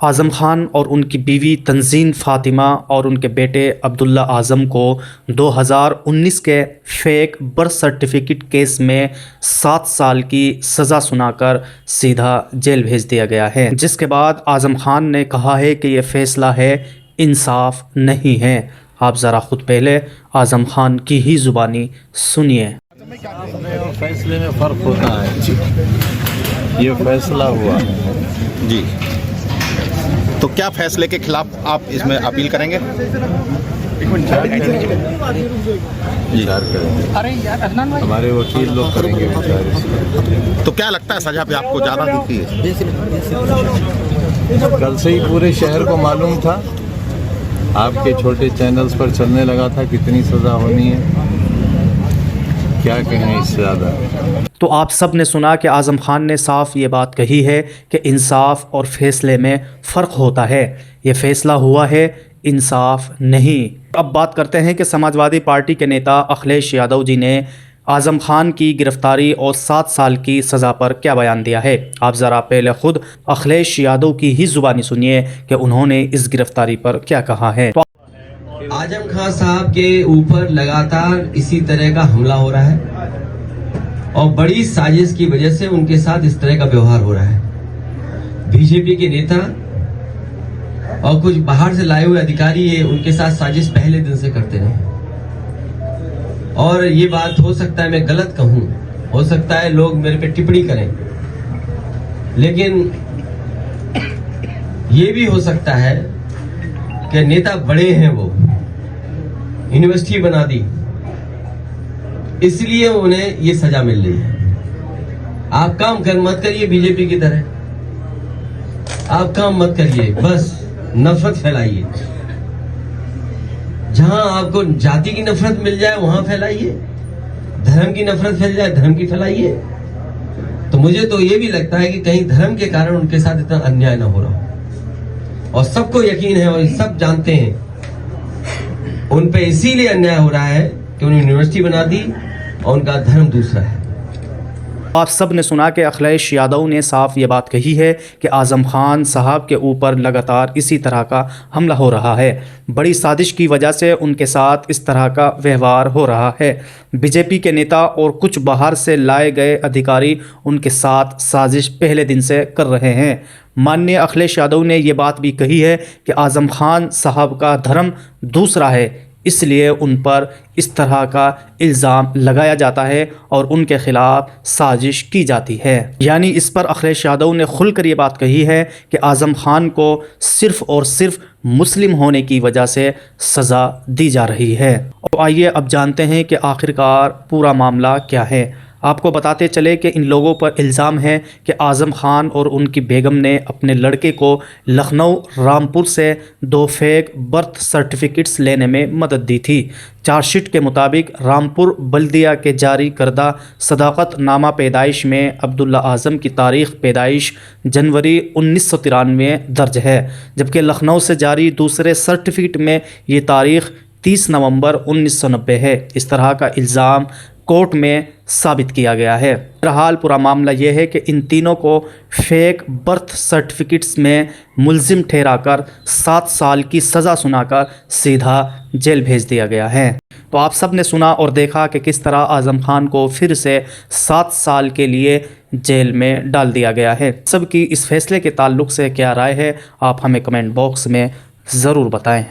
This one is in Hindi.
आज़म खान और उनकी बीवी तंजीन फ़ातिमा और उनके बेटे अब्दुल्ला आज़म को 2019 के फेक बर्थ सर्टिफिकेट केस में 7 साल की सज़ा सुनाकर सीधा जेल भेज दिया गया है, जिसके बाद आज़म खान ने कहा है कि यह फ़ैसला है इंसाफ नहीं है। आप ज़रा ख़ुद पहले आज़म खान की ही ज़ुबानी सुनिए। फैसले में फ़र्क होता है, ये फैसला हुआ जी, तो क्या फैसले के खिलाफ आप इसमें अपील करेंगे? विचार करेंगे, हमारे वकील लोग करेंगे विचार इसमें। तो क्या लगता है सजा पे आपको ज़्यादा दिखती है? कल से ही पूरे शहर को मालूम था, आपके छोटे चैनल्स पर चलने लगा था कितनी सज़ा होनी है, क्या कहें इससे ज़्यादा। तो आप सब ने सुना कि आज़म खान ने साफ ये बात कही है कि इंसाफ और फैसले में फ़र्क होता है। ये फ़ैसला हुआ है, इंसाफ नहीं। अब बात करते हैं कि समाजवादी पार्टी के नेता अखिलेश यादव जी ने आज़म खान की गिरफ़्तारी और 7 साल की सज़ा पर क्या बयान दिया है। आप ज़रा पहले ख़ुद अखिलेश यादव की ही ज़ुबानी सुनिए कि उन्होंने इस गिरफ़्तारी पर क्या कहा है। आज़म खान साहब के ऊपर लगातार इसी तरह का हमला हो रहा है और बड़ी साजिश की वजह से उनके साथ इस तरह का व्यवहार हो रहा है। बीजेपी के नेता और कुछ बाहर से लाए हुए अधिकारी ये उनके साथ साजिश पहले दिन से करते रहे। और ये बात हो सकता है मैं गलत कहूं, हो सकता है लोग मेरे पे टिप्पणी करें, लेकिन ये भी हो सकता है कि नेता बड़े हैं, वो यूनिवर्सिटी बना दी इसलिए उन्हें ये सजा मिल रही है। आप काम कर मत करिए बीजेपी की तरह, आप काम मत करिए, बस नफरत फैलाइए। जहां आपको जाति की नफरत मिल जाए वहां फैलाइए, धर्म की नफरत फैल जाए धर्म की फैलाइए। तो मुझे तो ये भी लगता है कि कहीं धर्म के कारण उनके साथ इतना अन्याय ना हो रहा हो, और सबको यकीन है और सब जानते हैं उन पे इसीलिए अन्याय हो रहा है कि उन्होंने यूनिवर्सिटी बना दी और उनका धर्म दूसरा है। आप सब ने सुना कि अखिलेश यादव ने साफ ये बात कही है कि आज़म खान साहब के ऊपर लगातार इसी तरह का हमला हो रहा है। बड़ी साजिश की वजह से उनके साथ इस तरह का व्यवहार हो रहा है। बीजेपी के नेता और कुछ बाहर से लाए गए अधिकारी उनके साथ साजिश पहले दिन से कर रहे हैं। माननीय अखिलेश यादव ने ये बात भी कही है कि आज़म खान साहब का धर्म दूसरा है, इसलिए उन पर इस तरह का इल्ज़ाम लगाया जाता है और उनके ख़िलाफ़ साजिश की जाती है। यानी इस पर अखिलेश यादव ने खुलकर ये बात कही है कि आज़म खान को सिर्फ़ और सिर्फ मुस्लिम होने की वजह से सज़ा दी जा रही है। और आइए अब जानते हैं कि आखिरकार पूरा मामला क्या है। आपको बताते चले कि इन लोगों पर इल्ज़ाम है कि आज़म खान और उनकी बेगम ने अपने लड़के को लखनऊ रामपुर से 2 फेक बर्थ सर्टिफिकेट्स लेने में मदद दी थी। चार्जशीट के मुताबिक रामपुर बल्दिया के जारी करदा सदाकतनामा पैदाइश में अब्दुल्ला आज़म की तारीख़ पैदाइश जनवरी 1993 दर्ज है, जबकि लखनऊ से जारी दूसरे सर्टिफिकेट में ये तारीख़ 30 नवंबर 1990 है। इस तरह का इल्ज़ाम कोर्ट में साबित किया गया है। बहरहाल पूरा मामला यह है कि इन तीनों को फेक बर्थ सर्टिफिकेट्स में मुल्जिम ठहराकर 7 साल की सज़ा सुनाकर सीधा जेल भेज दिया गया है। तो आप सब ने सुना और देखा कि किस तरह आज़म खान को फिर से 7 साल के लिए जेल में डाल दिया गया है। सबकी इस फैसले के ताल्लुक़ से क्या राय है, आप हमें कमेंट बॉक्स में ज़रूर बताएं।